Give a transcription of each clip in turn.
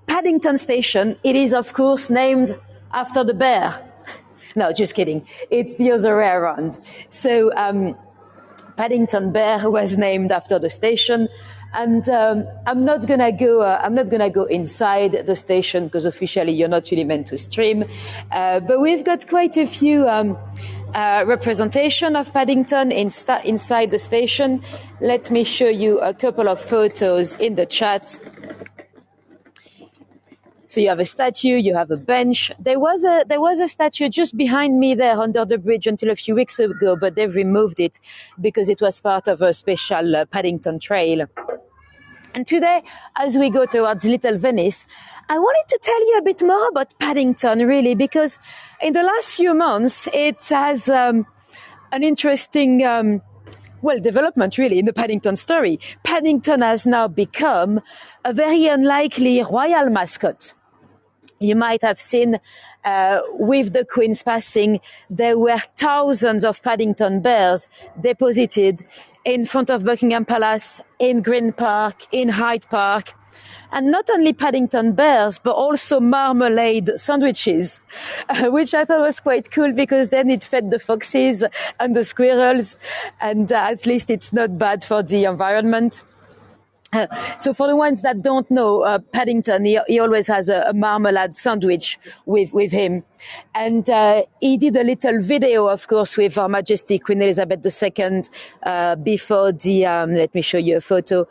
Paddington Station, it is, of course, named after the bear. No, just kidding. It's the other way around. So Paddington Bear was named after the station. And I'm not gonna go inside the station because officially you're not really meant to stream. But we've got quite a few representation of Paddington inside the station. Let me show you a couple of photos in the chat. So you have a statue, you have a bench. There was a statue just behind me there under the bridge until a few weeks ago, but they've removed it because it was part of a special Paddington trail. And today, as we go towards Little Venice, I wanted to tell you a bit more about Paddington, really, because in the last few months, it has an interesting development, really, in the Paddington story. Paddington has now become a very unlikely royal mascot. You might have seen with the Queen's passing, there were thousands of Paddington bears deposited in front of Buckingham Palace, in Green Park, in Hyde Park. And not only Paddington bears, but also marmalade sandwiches, which I thought was quite cool because then it fed the foxes and the squirrels, and at least it's not bad for the environment. So for the ones that don't know, Paddington, he always has a marmalade sandwich with him. And he did a little video, of course, with Her Majesty Queen Elizabeth II before the, let me show you a photo,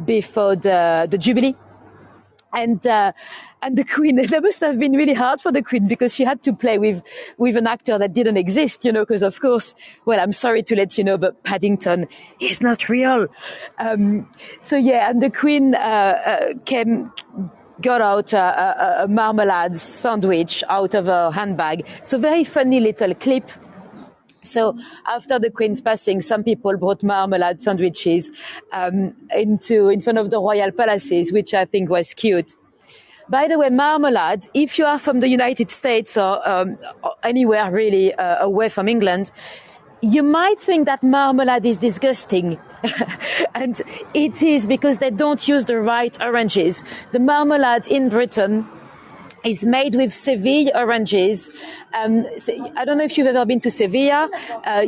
before the Jubilee. And the Queen, that must have been really hard for the Queen because she had to play with an actor that didn't exist, because of course, well, I'm sorry to let you know, but Paddington is not real. And the Queen got out a marmalade sandwich out of her handbag. So very funny little clip. So after the Queen's passing, some people brought marmalade sandwiches in front of the royal palaces, which I think was cute. By the way, marmalade, if you are from the United States or anywhere really away from England, you might think that marmalade is disgusting. And it is because they don't use the right oranges. The marmalade in Britain is made with Seville oranges. I don't know if you've ever been to Sevilla.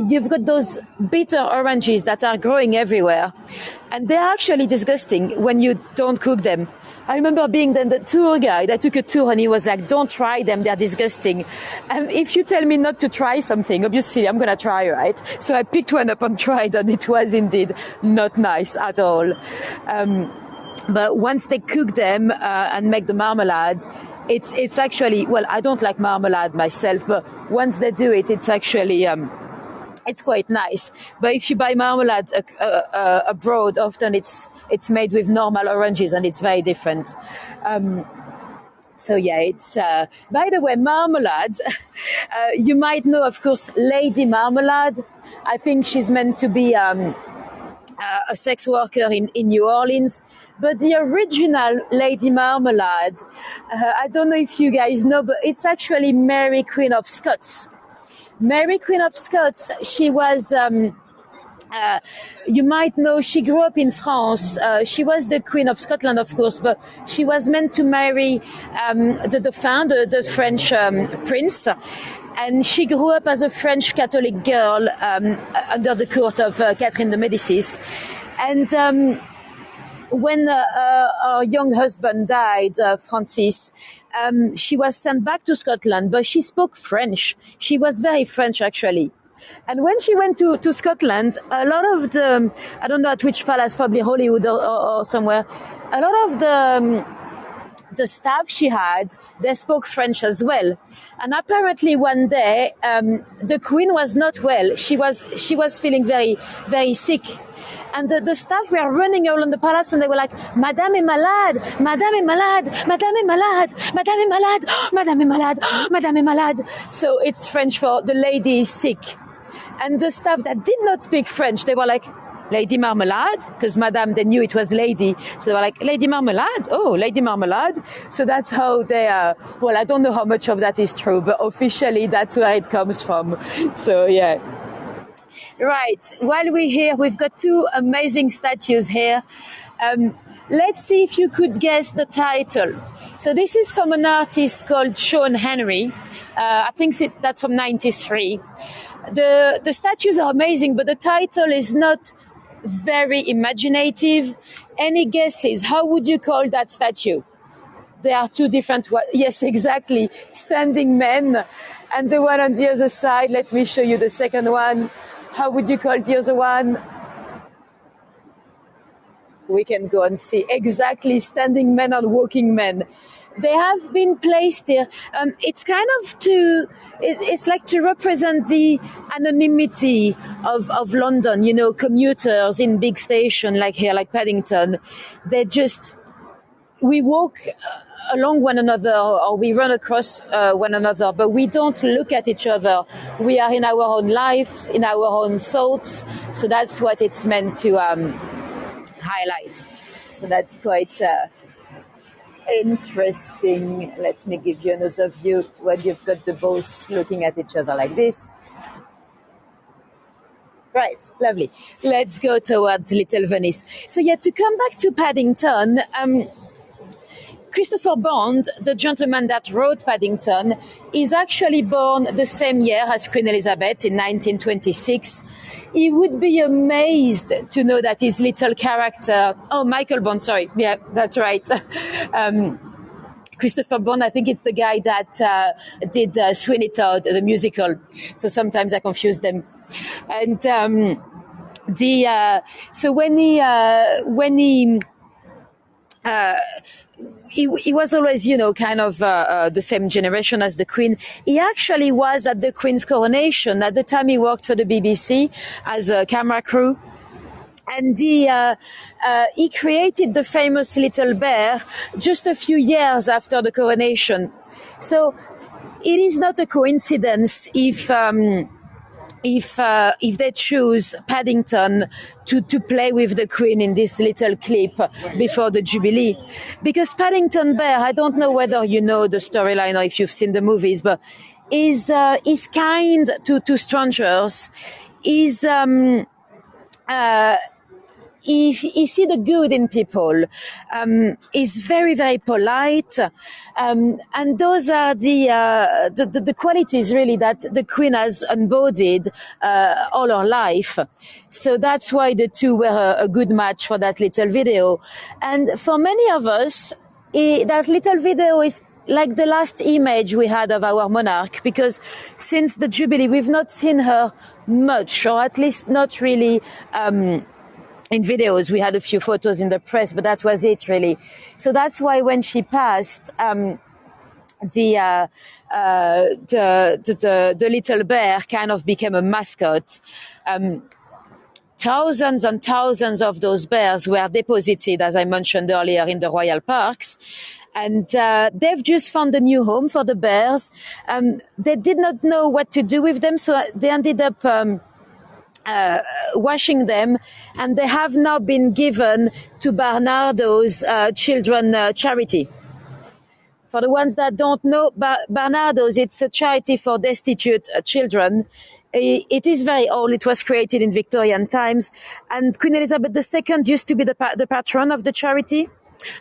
You've got those bitter oranges that are growing everywhere. And they're actually disgusting when you don't cook them. I remember being then the tour guide. I took a tour and he was like, don't try them, they're disgusting. And if you tell me not to try something, obviously I'm going to try, right? So I picked one up and tried, and it was indeed not nice at all. But once they cook them and make the marmalade, it's actually, well, I don't like marmalade myself, but once they do it, it's actually, it's quite nice. But if you buy marmalade abroad, often it's made with normal oranges and it's very different. It's, by the way, marmalade, you might know, of course, Lady Marmalade. I think she's meant to be a sex worker in New Orleans. But the original Lady Marmalade, I don't know if you guys know, but it's actually Mary Queen of Scots. Mary Queen of Scots, she was, you might know, she grew up in France. She was the Queen of Scotland, of course, but she was meant to marry the Dauphin, the French prince. And she grew up as a French Catholic girl under the court of Catherine de Medicis. And when her young husband died, Francis, she was sent back to Scotland, but she spoke French. She was very French, actually. And when she went to Scotland, a lot of the, I don't know at which palace, probably Hollywood or somewhere, a lot of the staff she had, they spoke French as well. And apparently one day, the Queen was not well. She was feeling very, very sick. And the staff were running around the palace and they were like, Madame est malade, Madame est malade, Madame est malade, Madame est malade, Madame est malade, Madame est malade. So it's French for the lady is sick. And the staff that did not speak French, they were like, Lady Marmalade, because Madame, they knew it was Lady. So they were like, Lady Marmalade? Oh, Lady Marmalade. So that's how they well, I don't know how much of that is true, but officially that's where it comes from. So, yeah. Right, while we're here, we've got two amazing statues here. Let's see if you could guess the title. So this is from an artist called Sean Henry. I think that's from '93. The statues are amazing, but the title is not very imaginative. Any guesses? How would you call that statue? There are two different, yes, exactly, standing men. And the one on the other side, let me show you the second one. How would you call the other one? We can go and see. Exactly, standing men and walking men. They have been placed here. It's kind of it's like to represent the anonymity of London, you know, commuters in big station like here, like Paddington. We walk along one another or we run across one another, but we don't look at each other. We are in our own lives, in our own thoughts. So that's what it's meant to highlight. So that's quite interesting. Let me give you another view when you've got the both looking at each other like this. Right, lovely. Let's go towards Little Venice. So yeah, to come back to Paddington, Christopher Bond, the gentleman that wrote Paddington, is actually born the same year as Queen Elizabeth in 1926. He would be amazed to know that his little character, Michael Bond, sorry. Yeah, that's right. Christopher Bond, I think it's the guy that did Sweeney Todd, the musical. So sometimes I confuse them. And so when he was always, you know, kind of the same generation as the Queen. He actually was at the Queen's coronation. At the time, he worked for the BBC as a camera crew. And he created the famous Little Bear just a few years after the coronation. So it is not a coincidence if they choose Paddington to play with the Queen in this little clip before the Jubilee. Because Paddington Bear, I don't know whether you know the storyline or if you've seen the movies, but is kind to strangers, he see the good in people, is very, very polite, and those are the qualities really that the Queen has embodied all her life. So that's why the two were a good match for that little video. And for many of us, that little video is like the last image we had of our monarch, because since the Jubilee, we've not seen her much, or at least not really in videos. We had a few photos in the press, but that was it really. So that's why when she passed, the little bear kind of became a mascot. Thousands and thousands of those bears were deposited, as I mentioned earlier, in the royal parks. And they've just found a new home for the bears. They did not know what to do with them, so they ended up washing them, and they have now been given to Barnardo's children charity. For the ones that don't know, Barnardo's, it's a charity for destitute children. It is very old. It was created in Victorian times, and Queen Elizabeth II used to be the patron of the charity.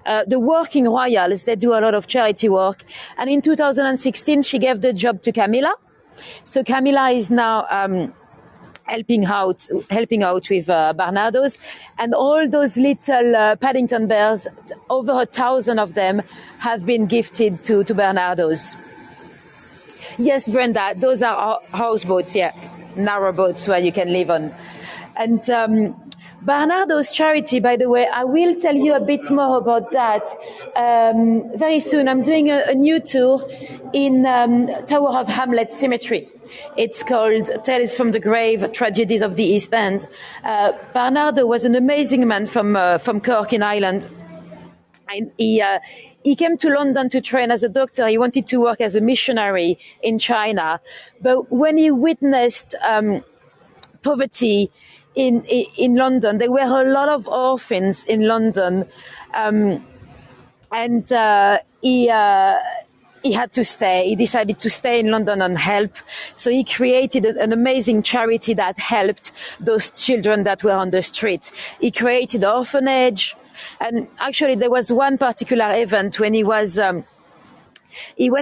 The working royals, they do a lot of charity work, and in 2016 she gave the job to Camilla. So Camilla is now helping out with Barnardo's, and all those little Paddington bears, over 1,000 of them, have been gifted to Barnardo's. Yes, Brenda, those are houseboats, yeah, narrow boats where you can live on. And Barnardo's charity, by the way, I will tell you a bit more about that very soon. I'm doing a new tour in Tower of Hamlet Cemetery. It's called Tales from the Grave, Tragedies of the East End. Barnardo was an amazing man from Cork in Ireland. And he came to London to train as a doctor. He wanted to work as a missionary in China. But when he witnessed poverty in London, there were a lot of orphans in London. And he had to stay. He decided to stay in London and help. So he created an amazing charity that helped those children that were on the street. He created an orphanage. And actually, there was one particular event when he went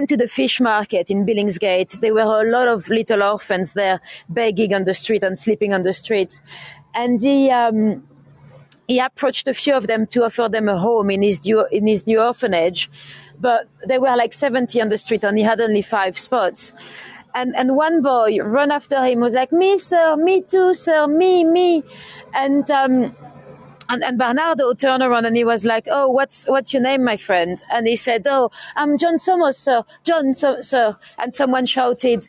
to the fish market in Billingsgate. There were a lot of little orphans there begging on the street and sleeping on the streets. And he approached a few of them to offer them a home in his new orphanage. But there were like 70 on the street and he had only 5 spots. And one boy ran after him, was like, "Me, sir, me too, sir, me." And Bernardo turned around and he was like, "Oh, what's your name, my friend?" And he said, "Oh, I'm John Somos, sir. John, sir." And someone shouted,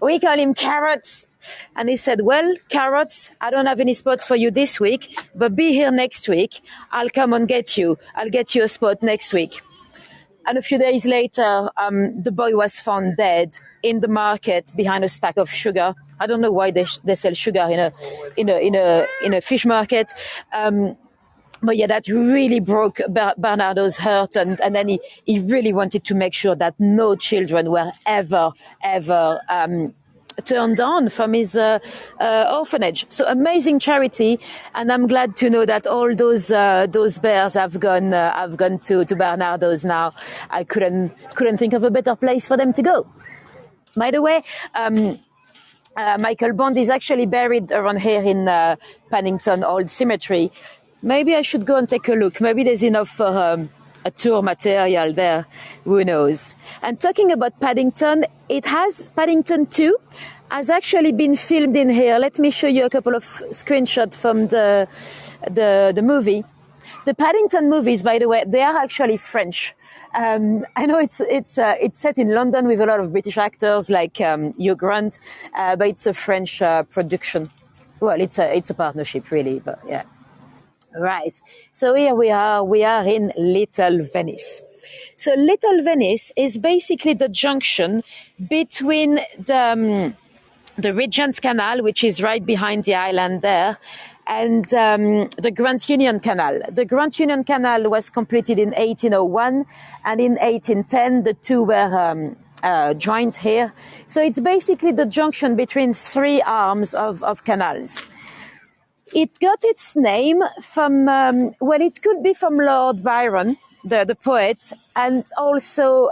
"We call him Carrots." And he said, "Well, Carrots, I don't have any spots for you this week, but be here next week. I'll come and get you. I'll get you a spot next week." And a few days later, the boy was found dead in the market behind a stack of sugar. I don't know why they sell sugar in a fish market. But yeah, that really broke Bernardo's heart, and then he really wanted to make sure that no children were ever turned on from his orphanage. So amazing charity, and I'm glad to know that all those bears have gone to Bernardo's now. I couldn't think of a better place for them to go. By the way, Michael Bond is actually buried around here in Paddington Old Cemetery. Maybe I should go and take a look. Maybe there's enough for a tour material there. Who knows? And talking about Paddington, Paddington 2 has actually been filmed in here. Let me show you a couple of screenshots from the movie. The Paddington movies, by the way, they are actually French. I know it's set in London with a lot of British actors like Hugh Grant, but it's a French production. Well, it's a partnership really, but yeah. Right. So here we are in Little Venice. So Little Venice is basically the junction between the Regent Canal, which is right behind the island there, and the Grand Union Canal. The Grand Union Canal was completed in 1801, and in 1810 the two were joined here. So it's basically the junction between 3 arms of canals. It got its name from, it could be from Lord Byron, the poet, and also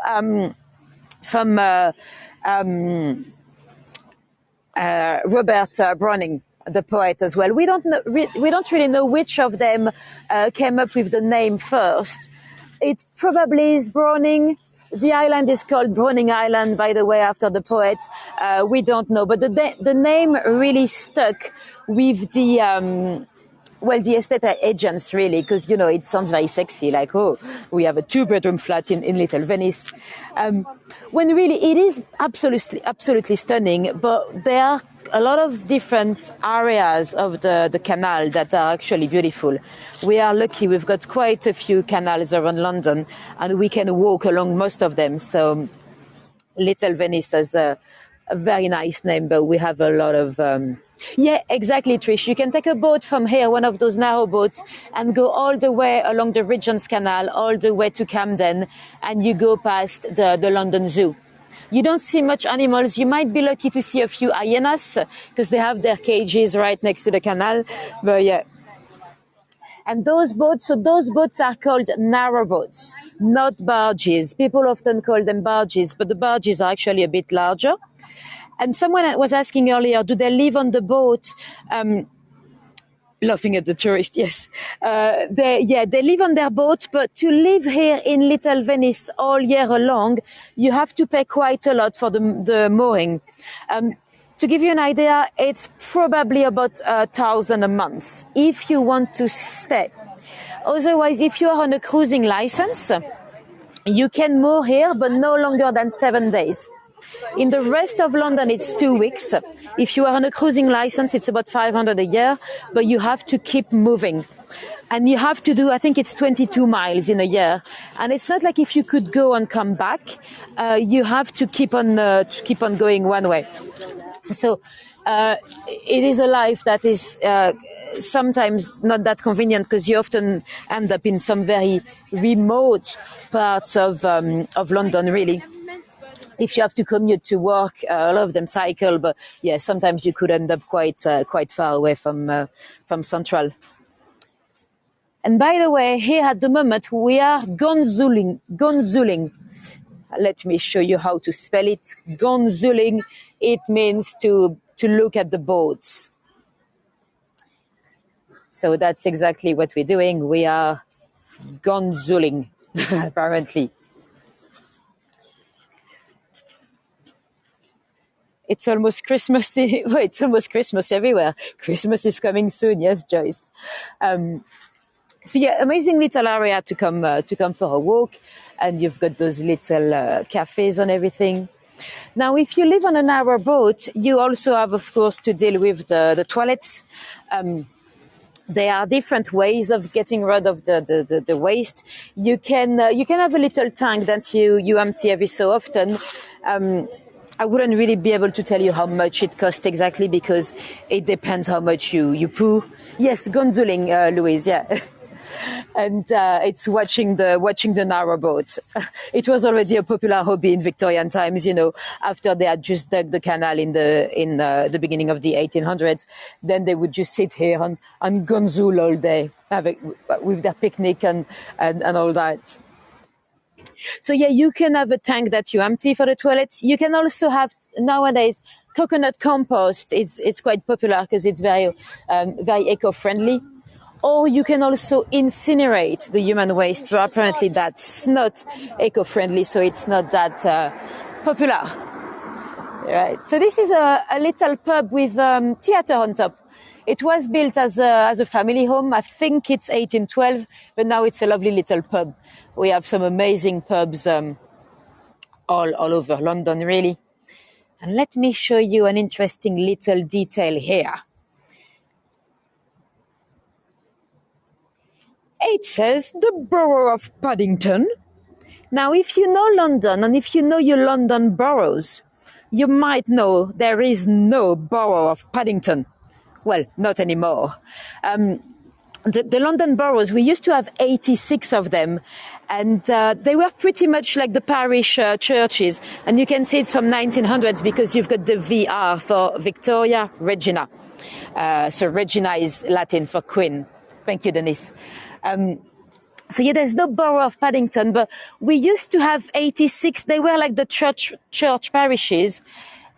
from Robert Browning, the poet as well. We don't really know which of them came up with the name first. It probably is Browning. The island is called Browning Island, by the way, after the poet. We don't know, but the name really stuck with the estate agents, really, because, it sounds very sexy, like, oh, we have a 2-bedroom flat in Little Venice. When really it is absolutely stunning, but there are a lot of different areas of the canal that are actually beautiful. We are lucky, we've got quite a few canals around London, and we can walk along most of them. So Little Venice has a very nice name, but we have a lot of... Yeah, exactly, Trish. You can take a boat from here, one of those narrow boats, and go all the way along the Regent's Canal, all the way to Camden, and you go past the London Zoo. You don't see much animals. You might be lucky to see a few hyenas, because they have their cages right next to the canal. But yeah. And those boats are called narrow boats, not barges. People often call them barges, but the barges are actually a bit larger. And someone was asking earlier, do they live on the boat? Laughing at the tourist, yes. They live on their boat, but to live here in Little Venice all year long, you have to pay quite a lot for the mooring. To give you an idea, it's probably about 1,000 a month if you want to stay. Otherwise, if you are on a cruising license, you can moor here, but no longer than 7 days. In the rest of London, it's 2 weeks. If you are on a cruising license, it's about 500 a year, but you have to keep moving. And you have to do, I think it's 22 miles in a year. And it's not like if you could go and come back, you have to keep on going one way. So it is a life that is sometimes not that convenient, because you often end up in some very remote parts of London, really. If you have to commute to work, a lot of them cycle, but yeah, sometimes you could end up quite far away from Central. And by the way, here at the moment, we are gonzuling. Gonzuling. Let me show you how to spell it. Gonzuling. It means to look at the boats. So that's exactly what we're doing. We are gonzuling, apparently. It's almost Christmas. Well, it's almost Christmas everywhere. Christmas is coming soon. Yes, Joyce. So yeah, amazing little area to come for a walk, and you've got those little cafes and everything. Now, if you live on a narrow boat, you also have, of course, to deal with the toilets. There are different ways of getting rid of the waste. You can have a little tank that you empty every so often. I wouldn't really be able to tell you how much it costs exactly because it depends how much you poo. Yes, gonzuling, Louise, yeah. And it's watching the narrow boat. It was already a popular hobby in Victorian times, after they had just dug the canal in the beginning of the 1800s. Then they would just sit here and gonzul all day with their picnic and all that. So yeah, you can have a tank that you empty for the toilet. You can also have nowadays coconut compost. It's quite popular because it's very eco-friendly. Or you can also incinerate the human waste, but apparently that's not eco-friendly, so it's not that popular. Right. So this is a little pub with theatre on top. It was built as a family home. I think it's 1812, but now it's a lovely little pub. We have some amazing pubs all over London, really. And let me show you an interesting little detail here. It says the borough of Paddington. Now, if you know London and if you know your London boroughs, you might know there is no borough of Paddington. Well, not anymore. The London boroughs, we used to have 86 of them, and they were pretty much like the parish churches. And you can see it's from 1900s because you've got the VR for Victoria Regina. So Regina is Latin for Queen. Thank you, Denise. So yeah, there's no borough of Paddington, but we used to have 86. They were like the church parishes.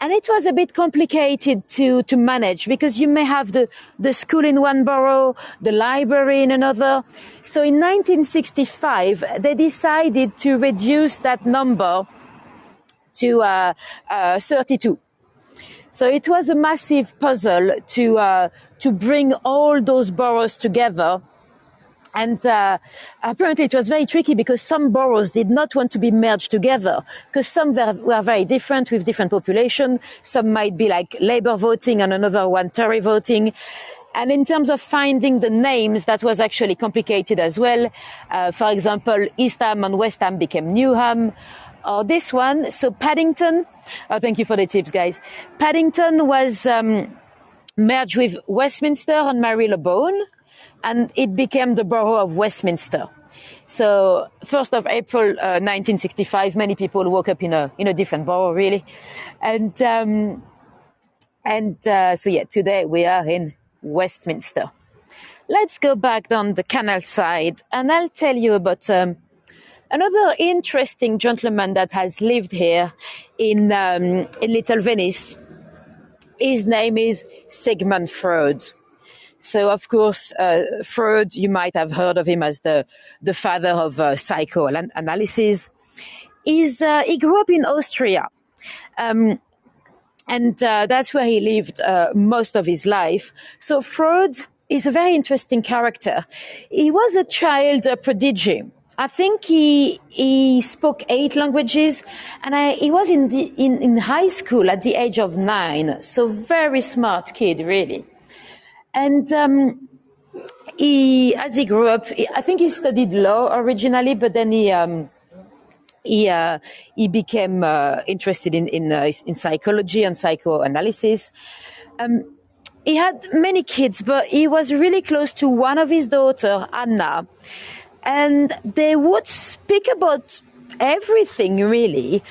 And it was a bit complicated to manage because you may have the school in one borough, the library in another. So in 1965, they decided to reduce that number to 32. So it was a massive puzzle to bring all those boroughs together. And apparently it was very tricky because some boroughs did not want to be merged together because some were very different with different population. Some might be like Labour voting and another one Tory voting. And in terms of finding the names, that was actually complicated as well. For example, East Ham and West Ham became Newham. Or this one, so Paddington. Thank you for the tips, guys. Paddington was merged with Westminster and Marylebone. And it became the borough of Westminster. So 1st of April 1965, many people woke up in a different borough, really. And so yeah, today we are in Westminster. Let's go back down the canal side, and I'll tell you about another interesting gentleman that has lived here in Little Venice. His name is Sigmund Freud. So, of course, Freud, you might have heard of him as the father of psychoanalysis. He grew up in Austria, and that's where he lived most of his life. So Freud is a very interesting character. He was a child prodigy. I think he spoke 8 languages, and he was in high school at the age of 9. So very smart kid, really. And as he grew up, I think he studied law originally, but then he became interested in psychology and psychoanalysis. He had many kids, but he was really close to one of his daughters, Anna, and they would speak about everything, really.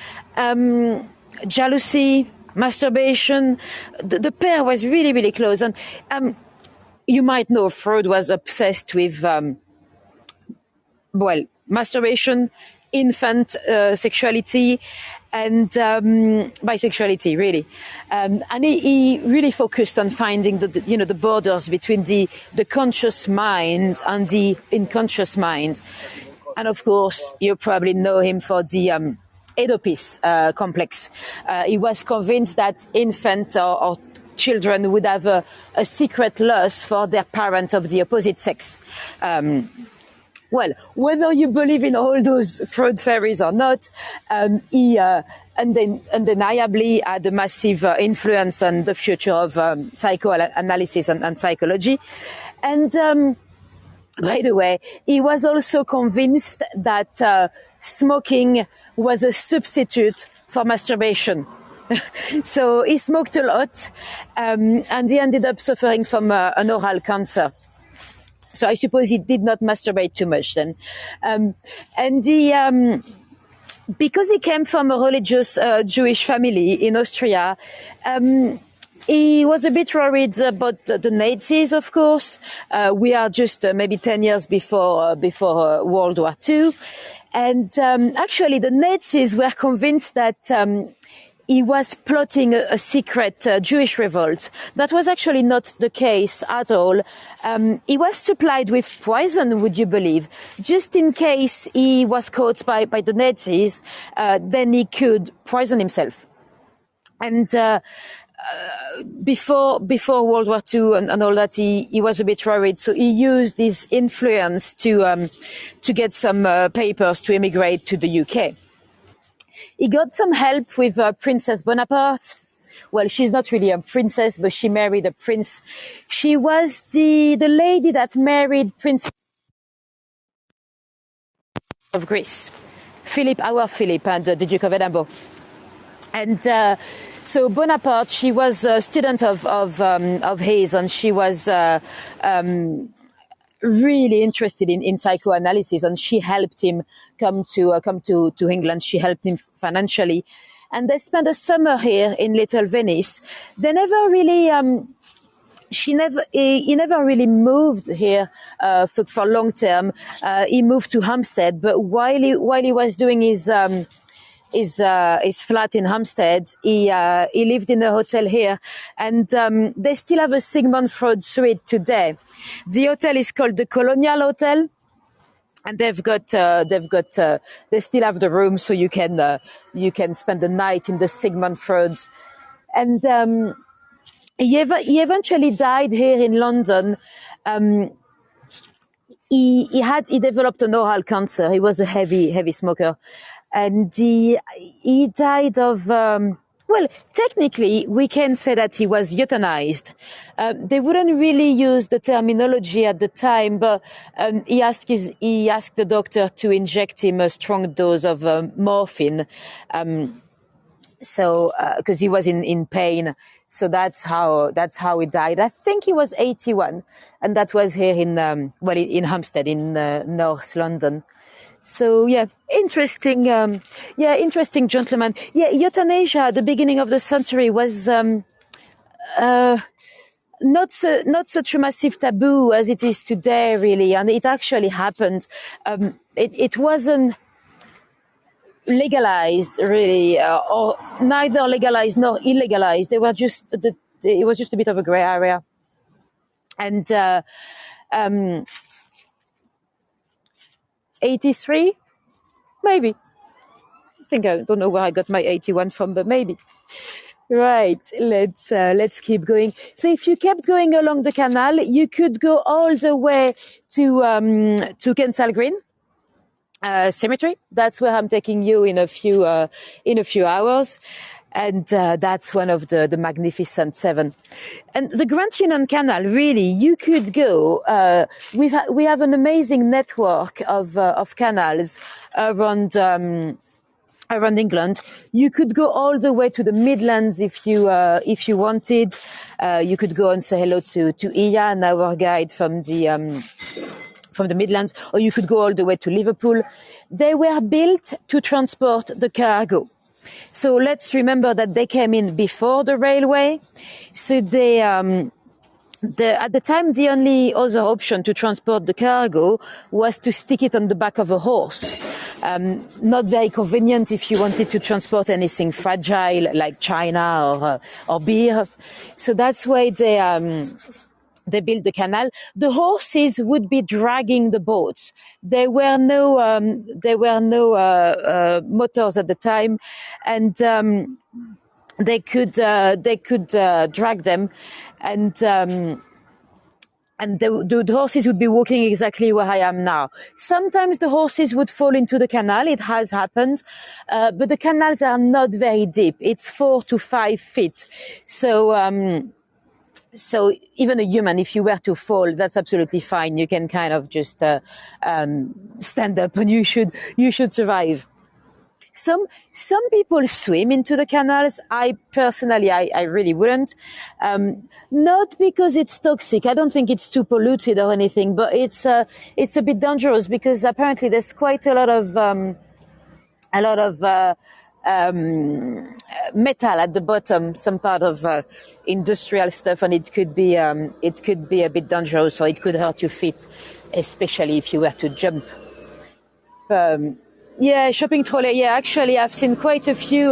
Jealousy, masturbation. The pair was really, really close. And you might know Freud was obsessed with well, masturbation, infant sexuality, and bisexuality, really. And he really focused on finding the borders between the conscious mind and the unconscious mind. And of course, you probably know him for the Oedipus complex. He was convinced that infants or children would have a secret lust for their parent of the opposite sex. Well, whether you believe in all those Freud theories or not, he undeniably had a massive influence on the future of psychoanalysis and psychology. And by the way, he was also convinced that smoking was a substitute for masturbation. So he smoked a lot, and he ended up suffering from an oral cancer. So I suppose he did not masturbate too much then. And because he came from a religious Jewish family in Austria, he was a bit worried about the Nazis, of course. We are just maybe 10 years before World War II. And actually, the Nazis were convinced that he was plotting a secret Jewish revolt. That was actually not the case at all. He was supplied with poison, would you believe? Just in case he was caught by the Nazis, then he could poison himself. And before World War II and all that, he was a bit worried. So he used his influence to get some papers to emigrate to the UK. He got some help with Princess Bonaparte. Well, she's not really a princess, but she married a prince. She was the lady that married Prince of Greece, our Philip, and the Duke of Edinburgh. And so Bonaparte, she was a student of his, and she was really interested in psychoanalysis, and she helped him come to England. She helped him financially, and they spent a summer here in Little Venice. They never really he never really moved here for long term. He moved to Hampstead, but while he was doing his flat in Hampstead, he lived in a hotel here, and they still have a Sigmund Freud suite today. The hotel is called the Colonial Hotel, and they still have the room, so you can spend the night in the Sigmund Freud. And he eventually died here in London. He developed an oral cancer. He was a heavy smoker. And he died of, well, technically, we can say that he was euthanized. They wouldn't really use the terminology at the time, but he asked the doctor to inject him a strong dose of morphine, because he was in pain. So that's how he died. I think he was 81, and that was here in Hampstead in North London. So interesting gentleman. Yeah, euthanasia at the beginning of the century was not such a massive taboo as it is today, really, and it actually happened. It wasn't legalized, really, or neither legalized nor illegalized. It was just a bit of a gray area, and 83, maybe. I don't know where I got my 81 from, but maybe. Right, let's keep going. So if you kept going along the canal, you could go all the way to Kensal Green Cemetery. That's where I'm taking you in a few hours. And that's one of the Magnificent Seven. And the Grand Union Canal, really, you could go. We have an amazing network of canals around England. You could go all the way to the Midlands if you wanted. You could go and say hello to Ian, our guide from the Midlands, or you could go all the way to Liverpool. They were built to transport the cargo. So let's remember that they came in before the railway. So they At the time, the only other option to transport the cargo was to stick it on the back of a horse. Not very convenient if you wanted to transport anything fragile like China or beer. So that's why they built the canal. The horses would be dragging the boats. There were no motors at the time, and they could drag them, and the horses would be walking exactly where I am now. Sometimes the horses would fall into the canal. It has happened, but the canals are not very deep. It's 4 to 5 feet. So even a human, if you were to fall, that's absolutely fine. You can kind of just stand up, and you should survive. Some people swim into the canals. I personally, I really wouldn't. Not because it's toxic. I don't think it's too polluted or anything, but it's a bit dangerous because apparently there's quite a lot of metal at the bottom, some part of industrial stuff, and it could be a bit dangerous, or it could hurt your feet, especially if you were to jump. Yeah, shopping trolley. Yeah, actually, I've seen quite a few.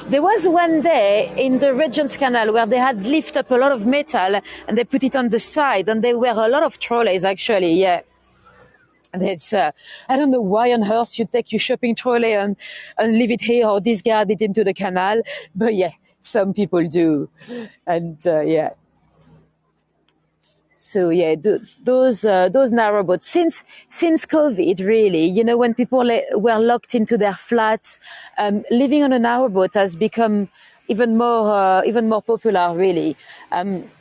There was one there in the Regent's Canal where they had lifted up a lot of metal and they put it on the side, and there were a lot of trolleys actually. Yeah. And it's, I don't know why on earth you take your shopping trolley and leave it here or discard it into the canal. But yeah, some people do. And yeah. So yeah, those narrowboats, since COVID, really, you know, when people were locked into their flats, living on a narrowboat has become even more popular, really.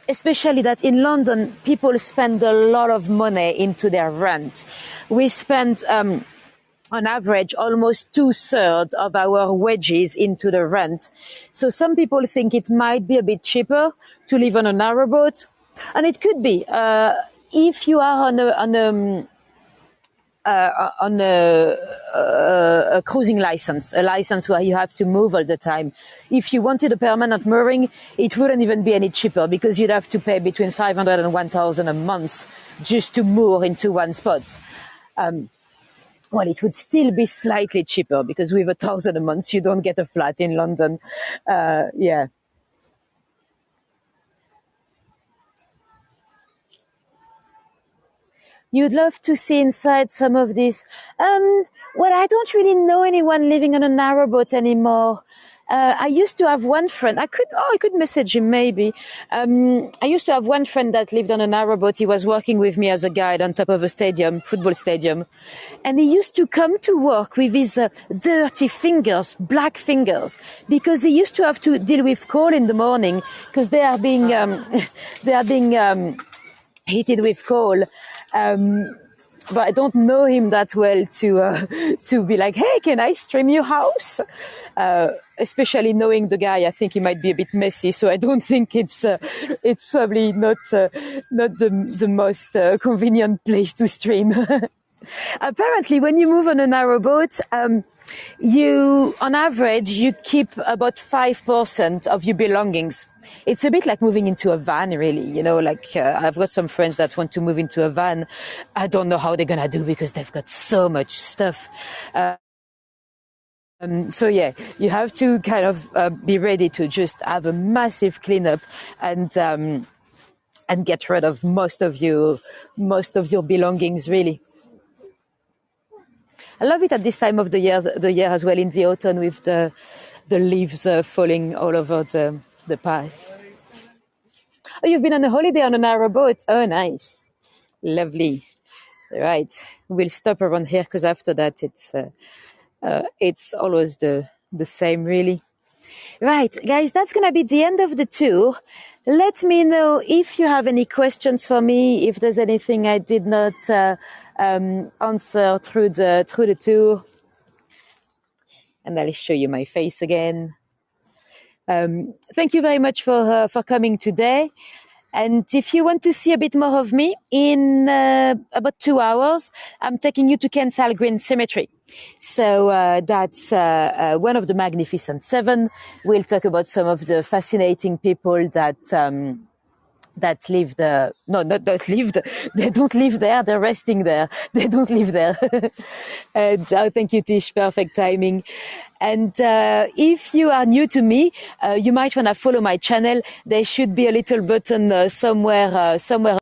Especially that in London, people spend a lot of money into their rent. We spend, on average, almost 2/3 of our wages into the rent. So some people think it might be a bit cheaper to live on a narrowboat. And it could be if you are on a cruising license, a license where you have to move all the time. If you wanted a permanent mooring, it wouldn't even be any cheaper because you'd have to pay between 500 and 1,000 a month just to moor into one spot. Well, it would still be slightly cheaper because with 1,000 a month, you don't get a flat in London. Yeah. You'd love to see inside some of this. Well, I don't really know anyone living on a narrowboat anymore. I used to have one friend. I could message him maybe. I used to have one friend that lived on a narrowboat. He was working with me as a guide on top of a football stadium. And he used to come to work with his dirty fingers, black fingers, because he used to have to deal with coal in the morning because they are being heated with coal. But I don't know him that well to be like, hey, can I stream your house? Especially knowing the guy, I think he might be a bit messy. So I don't think it's probably not the most convenient place to stream. Apparently, when you move on a narrowboat, on average, you keep about 5% of your belongings. It's a bit like moving into a van, really. You know, like I've got some friends that want to move into a van. I don't know how they're going to do because they've got so much stuff. So yeah, you have to kind of be ready to just have a massive cleanup and get rid of most of your belongings, really. I love it at this time of the year as well, in the autumn, with the leaves falling all over the path. Oh, you've been on a holiday on a narrowboat. Oh, nice. Lovely. Right. We'll stop around here because after that it's always the same, really. Right, guys, that's going to be the end of the tour. Let me know if you have any questions for me, if there's anything I did not answer through the tour. And I'll show you my face again. Thank you very much for coming today. And if you want to see a bit more of me, in about 2 hours, I'm taking you to Kensal Green Cemetery. So that's one of the Magnificent Seven. We'll talk about some of the fascinating people that that lived no, not lived, they don't live there, they're resting there, they don't live there. And thank you, Tish, perfect timing. And if you are new to me, you might want to follow my channel. There should be a little button somewhere